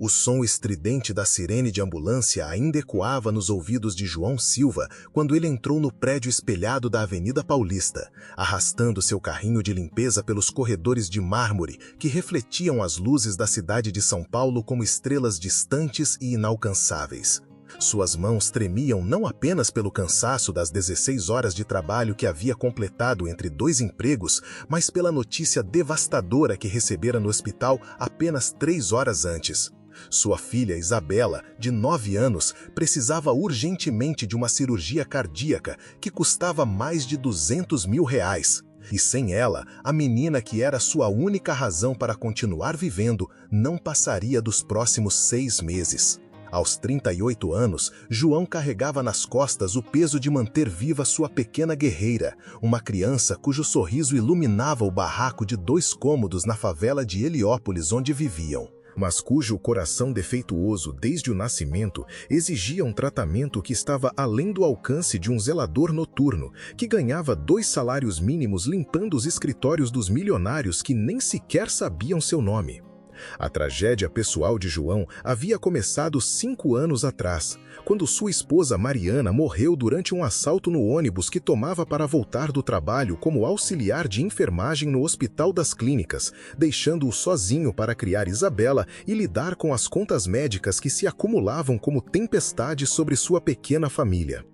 O som estridente da sirene de ambulância ainda ecoava nos ouvidos de João Silva quando ele entrou no prédio espelhado da Avenida Paulista, arrastando seu carrinho de limpeza pelos corredores de mármore que refletiam as luzes da cidade de São Paulo como estrelas distantes e inalcançáveis. Suas mãos tremiam não apenas pelo cansaço das 16 horas de trabalho que havia completado entre 2 empregos, mas pela notícia devastadora que recebera no hospital apenas 3 horas antes. Sua filha Isabela, de 9 anos, precisava urgentemente de uma cirurgia cardíaca que custava mais de R$200 mil. E sem ela, a menina que era sua única razão para continuar vivendo não passaria dos próximos 6 meses. Aos 38 anos, João carregava nas costas o peso de manter viva sua pequena guerreira, uma criança cujo sorriso iluminava o barraco de 2 cômodos na favela de Heliópolis onde viviam, mas cujo coração defeituoso desde o nascimento exigia um tratamento que estava além do alcance de um zelador noturno, que ganhava 2 salários mínimos limpando os escritórios dos milionários que nem sequer sabiam seu nome. A tragédia pessoal de João havia começado 5 anos atrás, quando sua esposa Mariana morreu durante um assalto no ônibus que tomava para voltar do trabalho como auxiliar de enfermagem no Hospital das Clínicas, deixando-o sozinho para criar Isabela e lidar com as contas médicas que se acumulavam como tempestades sobre sua pequena família.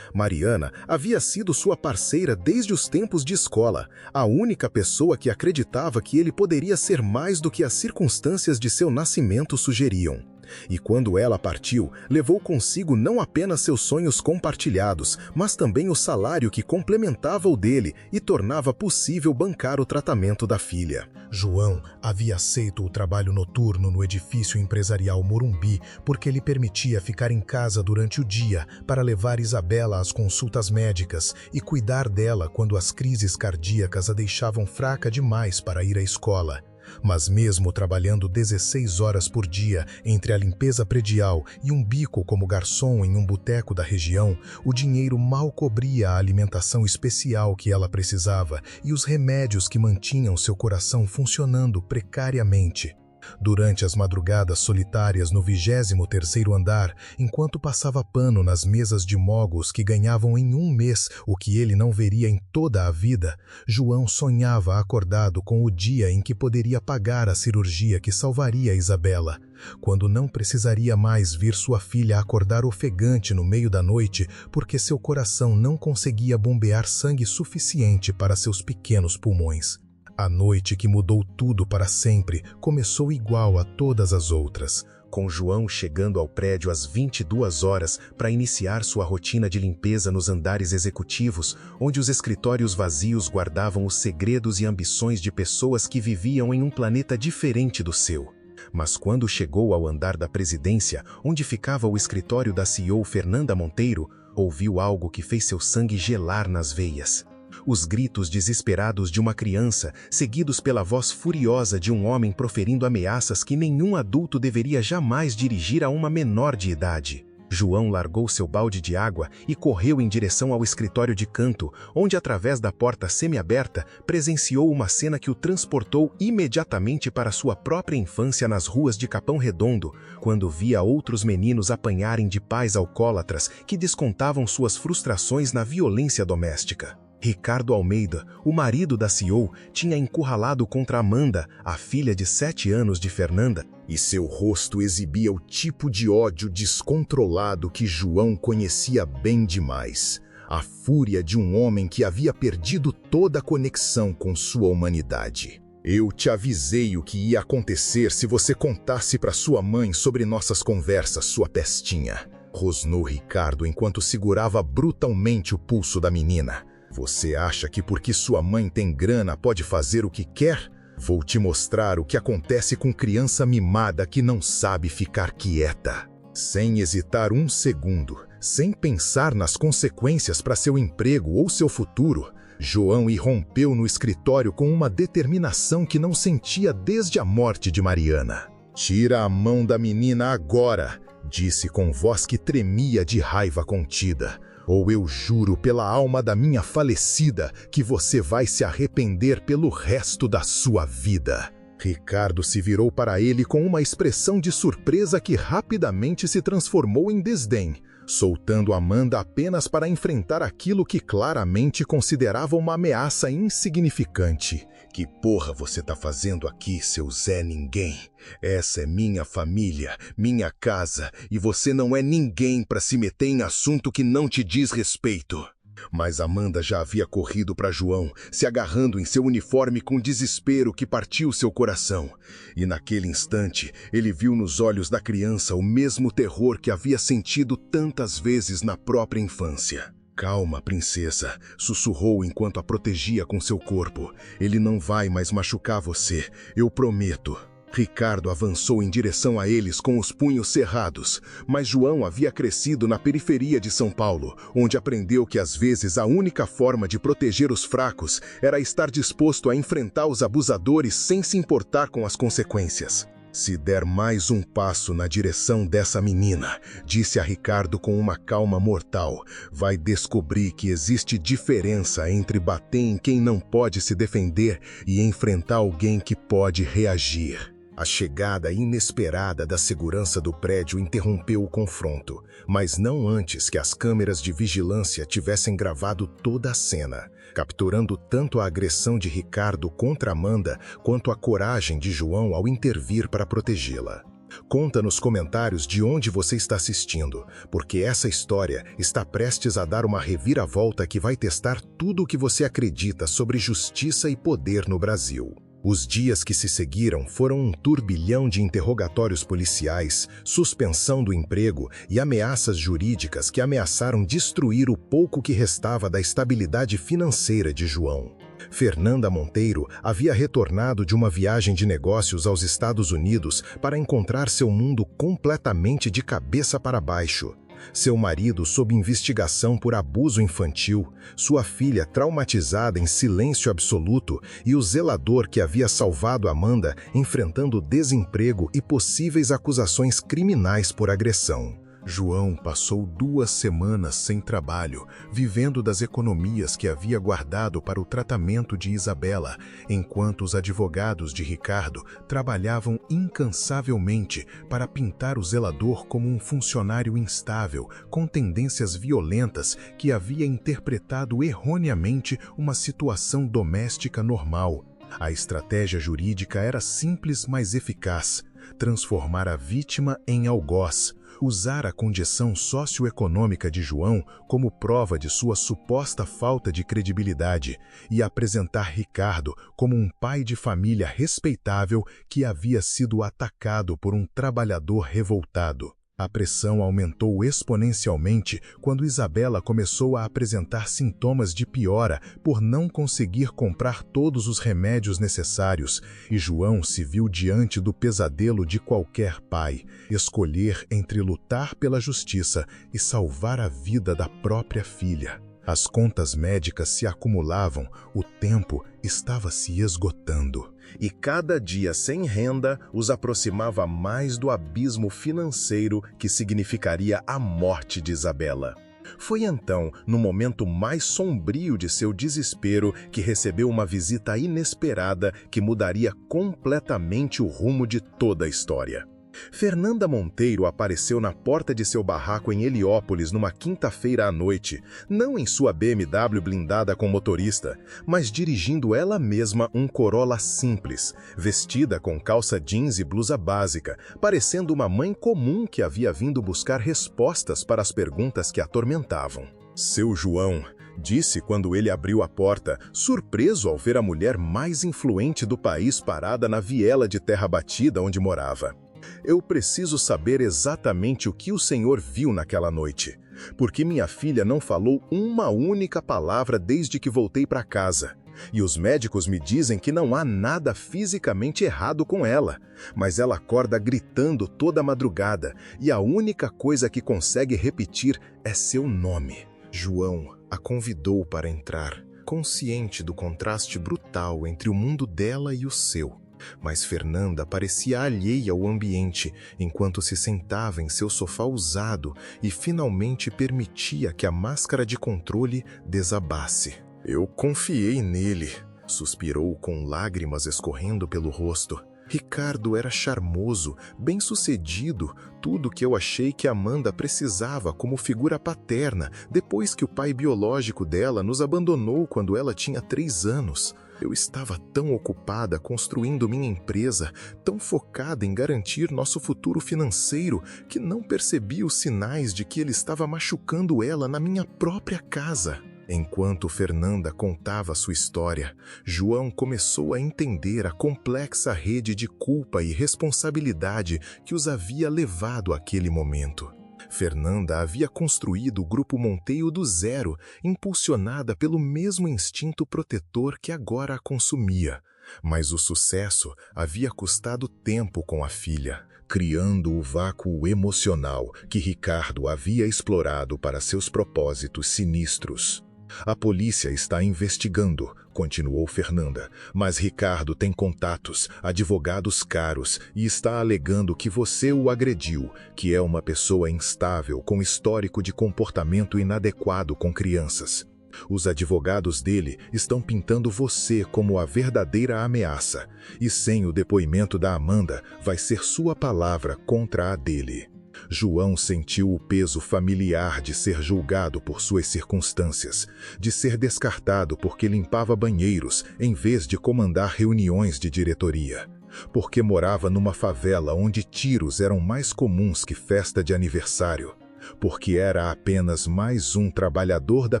Mariana havia sido sua parceira desde os tempos de escola, a única pessoa que acreditava que ele poderia ser mais do que as circunstâncias de seu nascimento sugeriam. E quando ela partiu, levou consigo não apenas seus sonhos compartilhados, mas também o salário que complementava o dele e tornava possível bancar o tratamento da filha. João havia aceito o trabalho noturno no edifício empresarial Morumbi porque lhe permitia ficar em casa durante o dia para levar Isabela às consultas médicas e cuidar dela quando as crises cardíacas a deixavam fraca demais para ir à escola. Mas mesmo trabalhando 16 horas por dia entre a limpeza predial e um bico como garçom em um boteco da região, o dinheiro mal cobria a alimentação especial que ela precisava e os remédios que mantinham seu coração funcionando precariamente. Durante as madrugadas solitárias no 23º andar, enquanto passava pano nas mesas de mogos que ganhavam em um mês o que ele não veria em toda a vida, João sonhava acordado com o dia em que poderia pagar a cirurgia que salvaria Isabela, quando não precisaria mais ver sua filha acordar ofegante no meio da noite porque seu coração não conseguia bombear sangue suficiente para seus pequenos pulmões. A noite que mudou tudo para sempre começou igual a todas as outras, com João chegando ao prédio às 22 horas para iniciar sua rotina de limpeza nos andares executivos, onde os escritórios vazios guardavam os segredos e ambições de pessoas que viviam em um planeta diferente do seu. Mas quando chegou ao andar da presidência, onde ficava o escritório da CEO Fernanda Monteiro, ouviu algo que fez seu sangue gelar nas veias. Os gritos desesperados de uma criança, seguidos pela voz furiosa de um homem proferindo ameaças que nenhum adulto deveria jamais dirigir a uma menor de idade. João largou seu balde de água e correu em direção ao escritório de canto, onde, através da porta semiaberta, presenciou uma cena que o transportou imediatamente para sua própria infância nas ruas de Capão Redondo, quando via outros meninos apanharem de pais alcoólatras que descontavam suas frustrações na violência doméstica. Ricardo Almeida, o marido da CEO, tinha encurralado contra Amanda, a filha de 7 anos de Fernanda, e seu rosto exibia o tipo de ódio descontrolado que João conhecia bem demais. A fúria de um homem que havia perdido toda a conexão com sua humanidade. Eu te avisei o que ia acontecer se você contasse para sua mãe sobre nossas conversas, sua pestinha. Rosnou Ricardo enquanto segurava brutalmente o pulso da menina. Você acha que porque sua mãe tem grana pode fazer o que quer? Vou te mostrar o que acontece com criança mimada que não sabe ficar quieta. Sem hesitar um segundo, sem pensar nas consequências para seu emprego ou seu futuro, João irrompeu no escritório com uma determinação que não sentia desde a morte de Mariana. Tira a mão da menina agora, disse com voz que tremia de raiva contida. Ou eu juro pela alma da minha falecida que você vai se arrepender pelo resto da sua vida. Ricardo se virou para ele com uma expressão de surpresa que rapidamente se transformou em desdém, soltando Amanda apenas para enfrentar aquilo que claramente considerava uma ameaça insignificante. Que porra você tá fazendo aqui, seu Zé Ninguém? Essa é minha família, minha casa, e você não é ninguém para se meter em assunto que não te diz respeito. Mas Amanda já havia corrido para João, se agarrando em seu uniforme com desespero que partiu seu coração. E naquele instante, ele viu nos olhos da criança o mesmo terror que havia sentido tantas vezes na própria infância. Calma, princesa, sussurrou enquanto a protegia com seu corpo. Ele não vai mais machucar você, eu prometo. Ricardo avançou em direção a eles com os punhos cerrados, mas João havia crescido na periferia de São Paulo, onde aprendeu que às vezes a única forma de proteger os fracos era estar disposto a enfrentar os abusadores sem se importar com as consequências. Se der mais um passo na direção dessa menina, disse a Ricardo com uma calma mortal, vai descobrir que existe diferença entre bater em quem não pode se defender e enfrentar alguém que pode reagir. A chegada inesperada da segurança do prédio interrompeu o confronto, mas não antes que as câmeras de vigilância tivessem gravado toda a cena, capturando tanto a agressão de Ricardo contra Amanda quanto a coragem de João ao intervir para protegê-la. Conta nos comentários de onde você está assistindo, porque essa história está prestes a dar uma reviravolta que vai testar tudo o que você acredita sobre justiça e poder no Brasil. Os dias que se seguiram foram um turbilhão de interrogatórios policiais, suspensão do emprego e ameaças jurídicas que ameaçaram destruir o pouco que restava da estabilidade financeira de João. Fernanda Monteiro havia retornado de uma viagem de negócios aos Estados Unidos para encontrar seu mundo completamente de cabeça para baixo. Seu marido sob investigação por abuso infantil, sua filha traumatizada em silêncio absoluto e o zelador que havia salvado Amanda enfrentando desemprego e possíveis acusações criminais por agressão. João passou 2 semanas sem trabalho, vivendo das economias que havia guardado para o tratamento de Isabela, enquanto os advogados de Ricardo trabalhavam incansavelmente para pintar o zelador como um funcionário instável, com tendências violentas que havia interpretado erroneamente uma situação doméstica normal. A estratégia jurídica era simples, mas eficaz: transformar a vítima em algoz, usar a condição socioeconômica de João como prova de sua suposta falta de credibilidade e apresentar Ricardo como um pai de família respeitável que havia sido atacado por um trabalhador revoltado. A pressão aumentou exponencialmente quando Isabela começou a apresentar sintomas de piora por não conseguir comprar todos os remédios necessários, e João se viu diante do pesadelo de qualquer pai: escolher entre lutar pela justiça e salvar a vida da própria filha. As contas médicas se acumulavam, o tempo estava se esgotando. E cada dia sem renda os aproximava mais do abismo financeiro que significaria a morte de Isabela. Foi então, no momento mais sombrio de seu desespero, que recebeu uma visita inesperada que mudaria completamente o rumo de toda a história. Fernanda Monteiro apareceu na porta de seu barraco em Heliópolis numa quinta-feira à noite, não em sua BMW blindada com motorista, mas dirigindo ela mesma um Corolla simples, vestida com calça jeans e blusa básica, parecendo uma mãe comum que havia vindo buscar respostas para as perguntas que a atormentavam. Seu João, disse quando ele abriu a porta, surpreso ao ver a mulher mais influente do país parada na viela de terra batida onde morava. Eu preciso saber exatamente o que o senhor viu naquela noite, porque minha filha não falou uma única palavra desde que voltei para casa. E os médicos me dizem que não há nada fisicamente errado com ela, mas ela acorda gritando toda madrugada e a única coisa que consegue repetir é seu nome. João a convidou para entrar, consciente do contraste brutal entre o mundo dela e o seu. Mas Fernanda parecia alheia ao ambiente, enquanto se sentava em seu sofá usado e finalmente permitia que a máscara de controle desabasse. Eu confiei nele, suspirou com lágrimas escorrendo pelo rosto. Ricardo era charmoso, bem-sucedido, tudo que eu achei que Amanda precisava como figura paterna depois que o pai biológico dela nos abandonou quando ela tinha 3 anos. Eu estava tão ocupada construindo minha empresa, tão focada em garantir nosso futuro financeiro, que não percebi os sinais de que ele estava machucando ela na minha própria casa. Enquanto Fernanda contava sua história, João começou a entender a complexa rede de culpa e responsabilidade que os havia levado àquele momento. Fernanda havia construído o Grupo Monteio do zero, impulsionada pelo mesmo instinto protetor que agora a consumia. Mas o sucesso havia custado tempo com a filha, criando o vácuo emocional que Ricardo havia explorado para seus propósitos sinistros. A polícia está investigando, continuou Fernanda, mas Ricardo tem contatos, advogados caros e está alegando que você o agrediu, que é uma pessoa instável com histórico de comportamento inadequado com crianças. Os advogados dele estão pintando você como a verdadeira ameaça, e sem o depoimento da Amanda, vai ser sua palavra contra a dele. João sentiu o peso familiar de ser julgado por suas circunstâncias, de ser descartado porque limpava banheiros em vez de comandar reuniões de diretoria, porque morava numa favela onde tiros eram mais comuns que festa de aniversário, porque era apenas mais um trabalhador da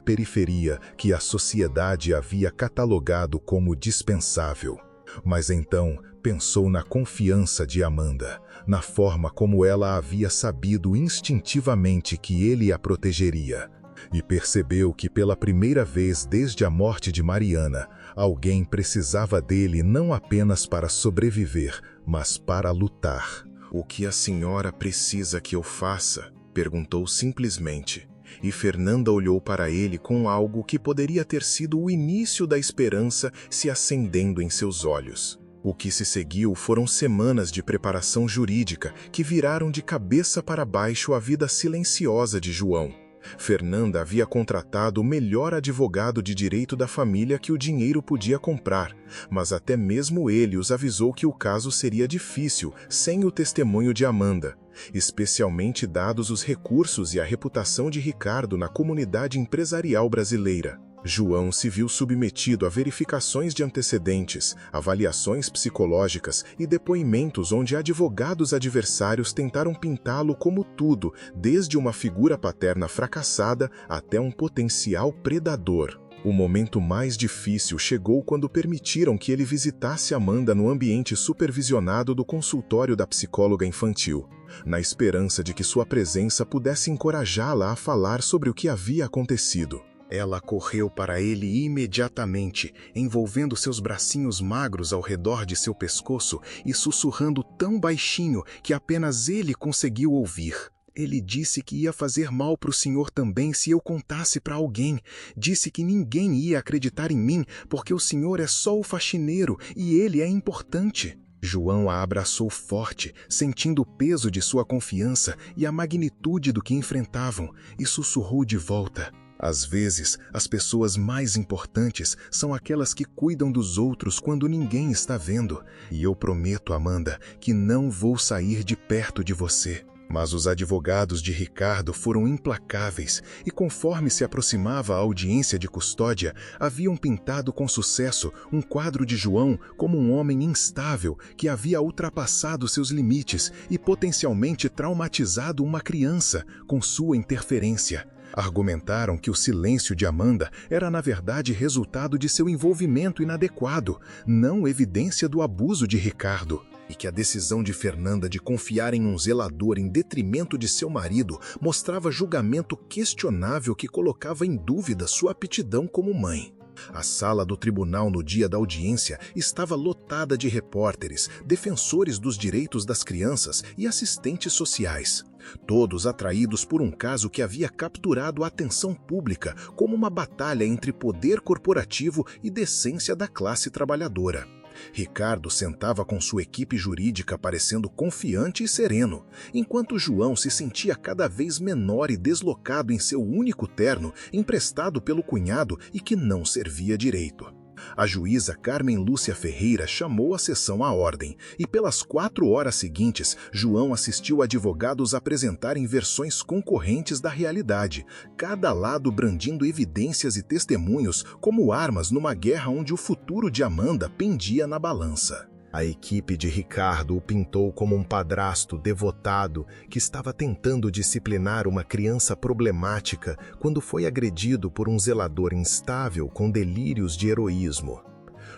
periferia que a sociedade havia catalogado como dispensável. Mas então pensou na confiança de Amanda, na forma como ela havia sabido instintivamente que ele a protegeria, e percebeu que pela primeira vez desde a morte de Mariana, alguém precisava dele não apenas para sobreviver, mas para lutar. "O que a senhora precisa que eu faça?", perguntou simplesmente. E Fernanda olhou para ele com algo que poderia ter sido o início da esperança se acendendo em seus olhos. O que se seguiu foram semanas de preparação jurídica que viraram de cabeça para baixo a vida silenciosa de João. Fernanda havia contratado o melhor advogado de direito da família que o dinheiro podia comprar, mas até mesmo ele os avisou que o caso seria difícil sem o testemunho de Amanda, especialmente dados os recursos e a reputação de Ricardo na comunidade empresarial brasileira. João se viu submetido a verificações de antecedentes, avaliações psicológicas e depoimentos onde advogados adversários tentaram pintá-lo como tudo, desde uma figura paterna fracassada até um potencial predador. O momento mais difícil chegou quando permitiram que ele visitasse Amanda no ambiente supervisionado do consultório da psicóloga infantil, na esperança de que sua presença pudesse encorajá-la a falar sobre o que havia acontecido. Ela correu para ele imediatamente, envolvendo seus bracinhos magros ao redor de seu pescoço e sussurrando tão baixinho que apenas ele conseguiu ouvir. "Ele disse que ia fazer mal para o senhor também se eu contasse para alguém. Disse que ninguém ia acreditar em mim porque o senhor é só o faxineiro e ele é importante." João a abraçou forte, sentindo o peso de sua confiança e a magnitude do que enfrentavam, e sussurrou de volta: "Às vezes, as pessoas mais importantes são aquelas que cuidam dos outros quando ninguém está vendo. E eu prometo, Amanda, que não vou sair de perto de você." Mas os advogados de Ricardo foram implacáveis e, conforme se aproximava a audiência de custódia, haviam pintado com sucesso um quadro de João como um homem instável que havia ultrapassado seus limites e potencialmente traumatizado uma criança com sua interferência. Argumentaram que o silêncio de Amanda era, na verdade, resultado de seu envolvimento inadequado, não evidência do abuso de Ricardo, e que a decisão de Fernanda de confiar em um zelador em detrimento de seu marido mostrava julgamento questionável que colocava em dúvida sua aptidão como mãe. A sala do tribunal no dia da audiência estava lotada de repórteres, defensores dos direitos das crianças e assistentes sociais, todos atraídos por um caso que havia capturado a atenção pública como uma batalha entre poder corporativo e decência da classe trabalhadora. Ricardo sentava com sua equipe jurídica parecendo confiante e sereno, enquanto João se sentia cada vez menor e deslocado em seu único terno, emprestado pelo cunhado e que não servia direito. A juíza Carmen Lúcia Ferreira chamou a sessão à ordem, e pelas 4 horas seguintes, João assistiu advogados apresentarem versões concorrentes da realidade, cada lado brandindo evidências e testemunhos como armas numa guerra onde o futuro de Amanda pendia na balança. A equipe de Ricardo o pintou como um padrasto devotado que estava tentando disciplinar uma criança problemática quando foi agredido por um zelador instável com delírios de heroísmo.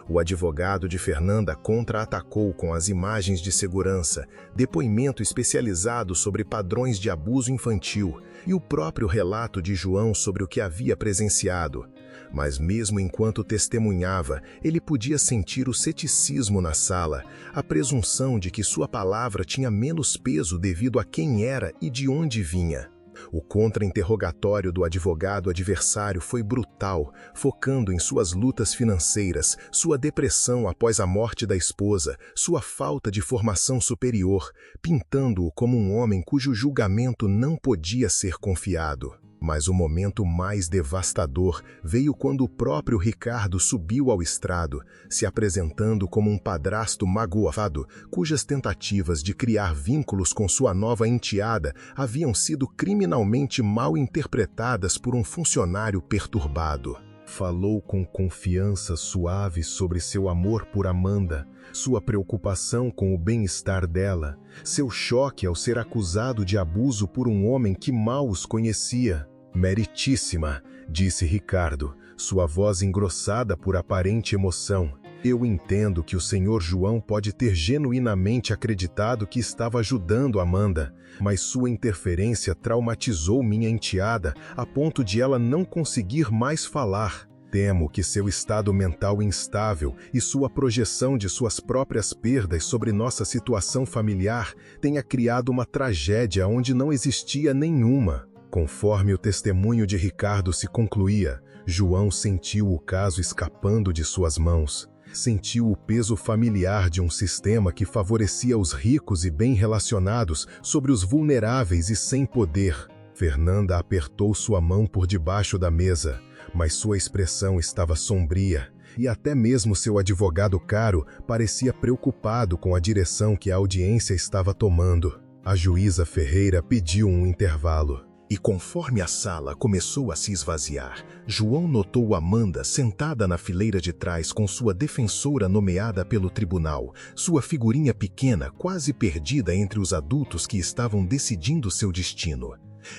O advogado de Fernanda contra-atacou com as imagens de segurança, depoimento especializado sobre padrões de abuso infantil e o próprio relato de João sobre o que havia presenciado. Mas mesmo enquanto testemunhava, ele podia sentir o ceticismo na sala, a presunção de que sua palavra tinha menos peso devido a quem era e de onde vinha. O contra-interrogatório do advogado adversário foi brutal, focando em suas lutas financeiras, sua depressão após a morte da esposa, sua falta de formação superior, pintando-o como um homem cujo julgamento não podia ser confiado. Mas o momento mais devastador veio quando o próprio Ricardo subiu ao estrado, se apresentando como um padrasto magoado, cujas tentativas de criar vínculos com sua nova enteada haviam sido criminalmente mal interpretadas por um funcionário perturbado. Falou com confiança suave sobre seu amor por Amanda, sua preocupação com o bem-estar dela, seu choque ao ser acusado de abuso por um homem que mal os conhecia. Meritíssima, disse Ricardo, sua voz engrossada por aparente emoção. Eu entendo que o Sr. João pode ter genuinamente acreditado que estava ajudando Amanda, mas sua interferência traumatizou minha enteada a ponto de ela não conseguir mais falar. Temo que seu estado mental instável e sua projeção de suas próprias perdas sobre nossa situação familiar tenha criado uma tragédia onde não existia nenhuma. Conforme o testemunho de Ricardo se concluía, João sentiu o caso escapando de suas mãos. Sentiu o peso familiar de um sistema que favorecia os ricos e bem relacionados sobre os vulneráveis e sem poder. Fernanda apertou sua mão por debaixo da mesa, mas sua expressão estava sombria, e até mesmo seu advogado caro parecia preocupado com a direção que a audiência estava tomando. A juíza Ferreira pediu um intervalo. E conforme a sala começou a se esvaziar, João notou Amanda sentada na fileira de trás com sua defensora nomeada pelo tribunal, sua figurinha pequena quase perdida entre os adultos que estavam decidindo seu destino.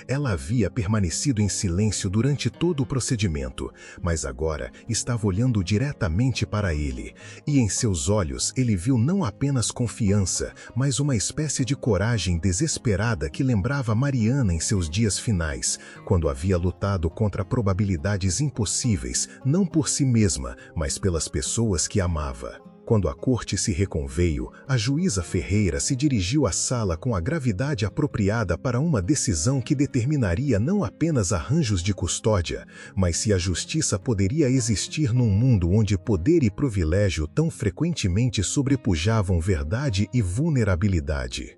Ela havia permanecido em silêncio durante todo o procedimento, mas agora estava olhando diretamente para ele, e em seus olhos ele viu não apenas confiança, mas uma espécie de coragem desesperada que lembrava Mariana em seus dias finais, quando havia lutado contra probabilidades impossíveis, não por si mesma, mas pelas pessoas que amava. Quando a corte se reconveio, a juíza Ferreira se dirigiu à sala com a gravidade apropriada para uma decisão que determinaria não apenas arranjos de custódia, mas se a justiça poderia existir num mundo onde poder e privilégio tão frequentemente sobrepujavam verdade e vulnerabilidade.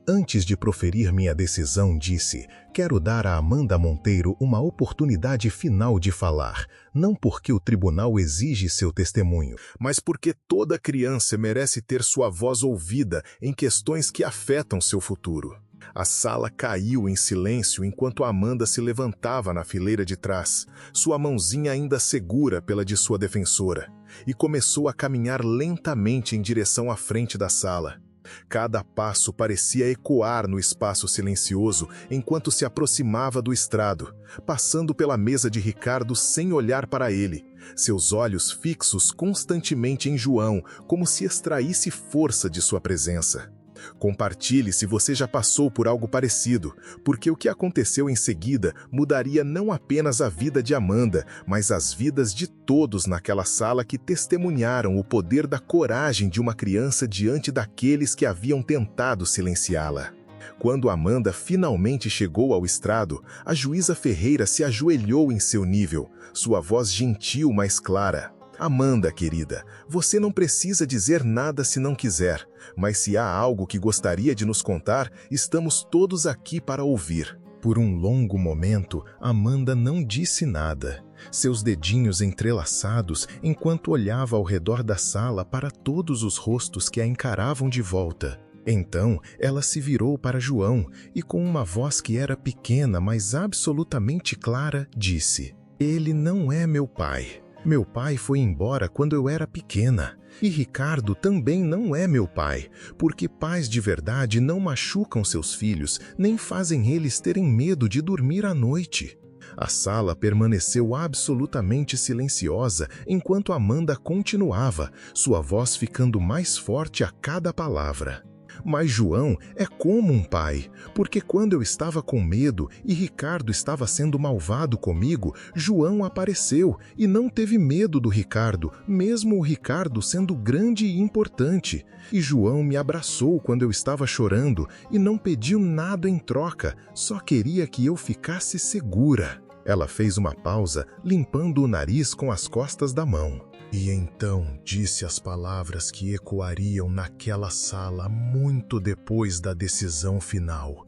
Antes de proferir minha decisão, disse: quero dar a Amanda Monteiro uma oportunidade final de falar, não porque o tribunal exige seu testemunho, mas porque toda criança merece ter sua voz ouvida em questões que afetam seu futuro. A sala caiu em silêncio enquanto Amanda se levantava na fileira de trás, sua mãozinha ainda segura pela de sua defensora, e começou a caminhar lentamente em direção à frente da sala. Cada passo parecia ecoar no espaço silencioso enquanto se aproximava do estrado, passando pela mesa de Ricardo sem olhar para ele, seus olhos fixos constantemente em João, como se extraísse força de sua presença. Compartilhe se você já passou por algo parecido, porque o que aconteceu em seguida mudaria não apenas a vida de Amanda, mas as vidas de todos naquela sala que testemunharam o poder da coragem de uma criança diante daqueles que haviam tentado silenciá-la. Quando Amanda finalmente chegou ao estrado, a juíza Ferreira se ajoelhou em seu nível, sua voz gentil, mas clara. Amanda, querida, você não precisa dizer nada se não quiser, mas se há algo que gostaria de nos contar, estamos todos aqui para ouvir. Por um longo momento, Amanda não disse nada, seus dedinhos entrelaçados enquanto olhava ao redor da sala para todos os rostos que a encaravam de volta. Então, ela se virou para João e, com uma voz que era pequena, mas absolutamente clara, disse: "Ele não é meu pai. Meu pai foi embora quando eu era pequena. E Ricardo também não é meu pai, porque pais de verdade não machucam seus filhos, nem fazem eles terem medo de dormir à noite." A sala permaneceu absolutamente silenciosa enquanto Amanda continuava, sua voz ficando mais forte a cada palavra. "Mas João é como um pai, porque quando eu estava com medo e Ricardo estava sendo malvado comigo, João apareceu e não teve medo do Ricardo, mesmo o Ricardo sendo grande e importante. E João me abraçou quando eu estava chorando e não pediu nada em troca, só queria que eu ficasse segura." Ela fez uma pausa, limpando o nariz com as costas da mão. E então disse as palavras que ecoariam naquela sala muito depois da decisão final.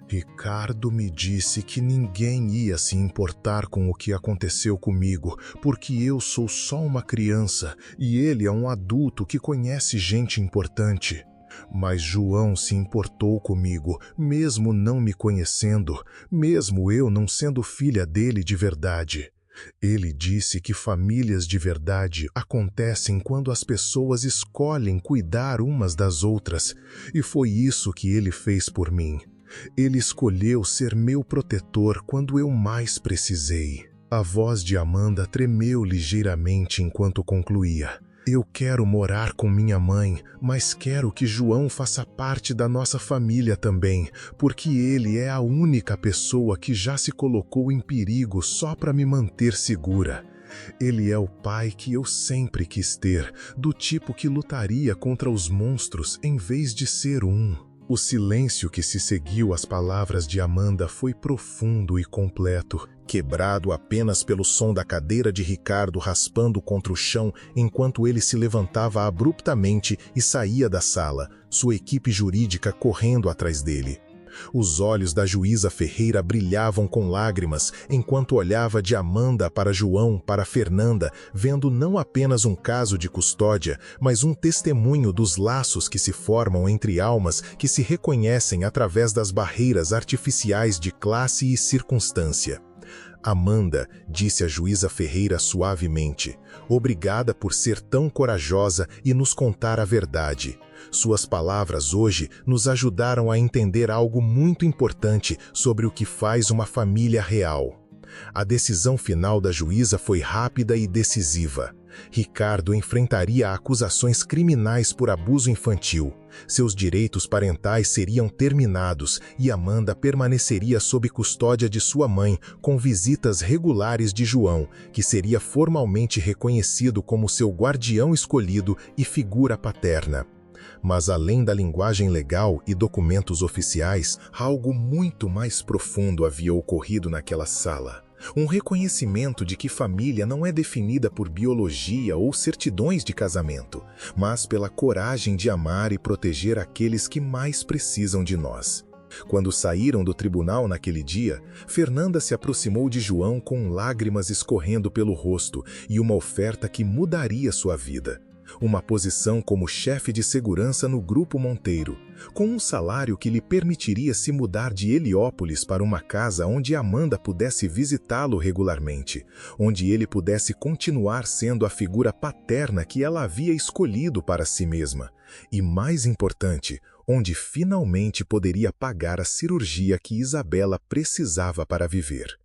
"Ricardo me disse que ninguém ia se importar com o que aconteceu comigo, porque eu sou só uma criança e ele é um adulto que conhece gente importante. Mas João se importou comigo, mesmo não me conhecendo, mesmo eu não sendo filha dele de verdade. Ele disse que famílias de verdade acontecem quando as pessoas escolhem cuidar umas das outras, e foi isso que ele fez por mim. Ele escolheu ser meu protetor quando eu mais precisei." A voz de Amanda tremeu ligeiramente enquanto concluía: "Eu quero morar com minha mãe, mas quero que João faça parte da nossa família também, porque ele é a única pessoa que já se colocou em perigo só para me manter segura. Ele é o pai que eu sempre quis ter, do tipo que lutaria contra os monstros em vez de ser um." O silêncio que se seguiu às palavras de Amanda foi profundo e completo, quebrado apenas pelo som da cadeira de Ricardo raspando contra o chão enquanto ele se levantava abruptamente e saía da sala, sua equipe jurídica correndo atrás dele. Os olhos da juíza Ferreira brilhavam com lágrimas enquanto olhava de Amanda para João, para Fernanda, vendo não apenas um caso de custódia, mas um testemunho dos laços que se formam entre almas que se reconhecem através das barreiras artificiais de classe e circunstância. "Amanda", disse a juíza Ferreira suavemente, "obrigada por ser tão corajosa e nos contar a verdade. Suas palavras hoje nos ajudaram a entender algo muito importante sobre o que faz uma família real." A decisão final da juíza foi rápida e decisiva. Ricardo enfrentaria acusações criminais por abuso infantil. Seus direitos parentais seriam terminados e Amanda permaneceria sob custódia de sua mãe, com visitas regulares de João, que seria formalmente reconhecido como seu guardião escolhido e figura paterna. Mas além da linguagem legal e documentos oficiais, algo muito mais profundo havia ocorrido naquela sala. Um reconhecimento de que família não é definida por biologia ou certidões de casamento, mas pela coragem de amar e proteger aqueles que mais precisam de nós. Quando saíram do tribunal naquele dia, Fernanda se aproximou de João com lágrimas escorrendo pelo rosto e uma oferta que mudaria sua vida. Uma posição como chefe de segurança no Grupo Monteiro, com um salário que lhe permitiria se mudar de Heliópolis para uma casa onde Amanda pudesse visitá-lo regularmente, onde ele pudesse continuar sendo a figura paterna que ela havia escolhido para si mesma, e mais importante, onde finalmente poderia pagar a cirurgia que Isabela precisava para viver.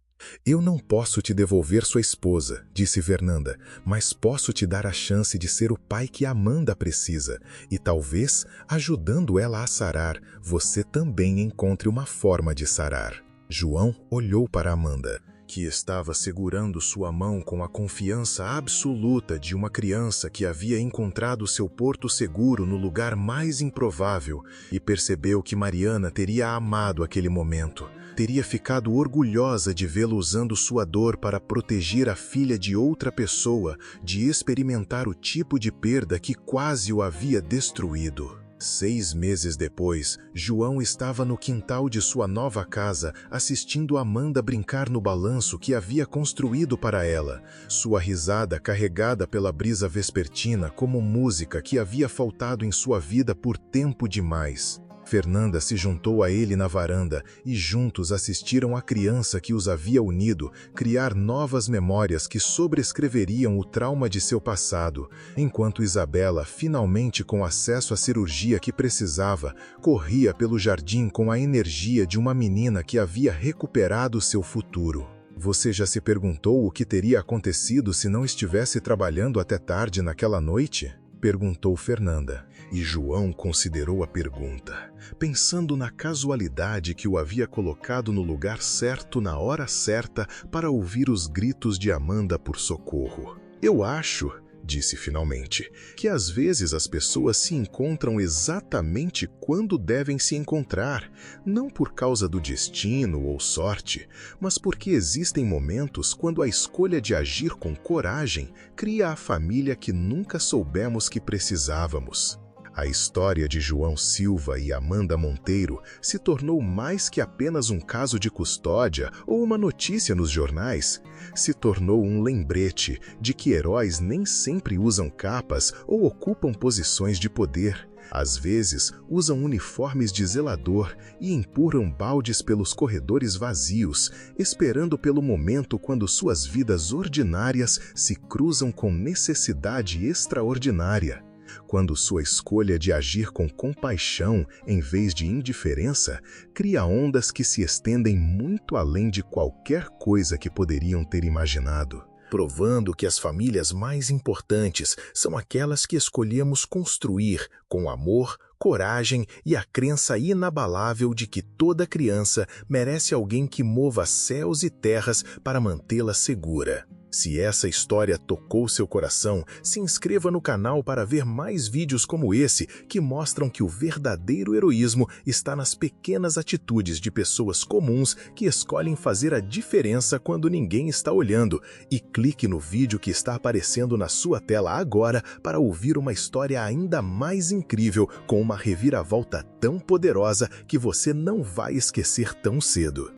"Eu não posso te devolver sua esposa", disse Fernanda, "mas posso te dar a chance de ser o pai que Amanda precisa, e talvez, ajudando ela a sarar, você também encontre uma forma de sarar." João olhou para Amanda, que estava segurando sua mão com a confiança absoluta de uma criança que havia encontrado seu porto seguro no lugar mais improvável, e percebeu que Mariana teria amado aquele momento. Teria ficado orgulhosa de vê-lo usando sua dor para proteger a filha de outra pessoa de experimentar o tipo de perda que quase o havia destruído. 6 meses depois, João estava no quintal de sua nova casa, assistindo Amanda brincar no balanço que havia construído para ela. Sua risada carregada pela brisa vespertina como música que havia faltado em sua vida por tempo demais. Fernanda se juntou a ele na varanda e juntos assistiram a criança que os havia unido criar novas memórias que sobrescreveriam o trauma de seu passado, enquanto Isabela, finalmente com acesso à cirurgia que precisava, corria pelo jardim com a energia de uma menina que havia recuperado seu futuro. Você já se perguntou o que teria acontecido se não estivesse trabalhando até tarde naquela noite? Perguntou Fernanda. E João considerou a pergunta, pensando na casualidade que o havia colocado no lugar certo na hora certa para ouvir os gritos de Amanda por socorro. Eu acho, disse finalmente, que às vezes as pessoas se encontram exatamente quando devem se encontrar, não por causa do destino ou sorte, mas porque existem momentos quando a escolha de agir com coragem cria a família que nunca soubemos que precisávamos. A história de João Silva e Amanda Monteiro se tornou mais que apenas um caso de custódia ou uma notícia nos jornais. Se tornou um lembrete de que heróis nem sempre usam capas ou ocupam posições de poder. Às vezes, usam uniformes de zelador e empurram baldes pelos corredores vazios, esperando pelo momento quando suas vidas ordinárias se cruzam com necessidade extraordinária. Quando sua escolha de agir com compaixão em vez de indiferença cria ondas que se estendem muito além de qualquer coisa que poderiam ter imaginado, provando que as famílias mais importantes são aquelas que escolhemos construir com amor, coragem e a crença inabalável de que toda criança merece alguém que mova céus e terras para mantê-la segura. Se essa história tocou seu coração, se inscreva no canal para ver mais vídeos como esse que mostram que o verdadeiro heroísmo está nas pequenas atitudes de pessoas comuns que escolhem fazer a diferença quando ninguém está olhando. E clique no vídeo que está aparecendo na sua tela agora para ouvir uma história ainda mais incrível com uma reviravolta tão poderosa que você não vai esquecer tão cedo.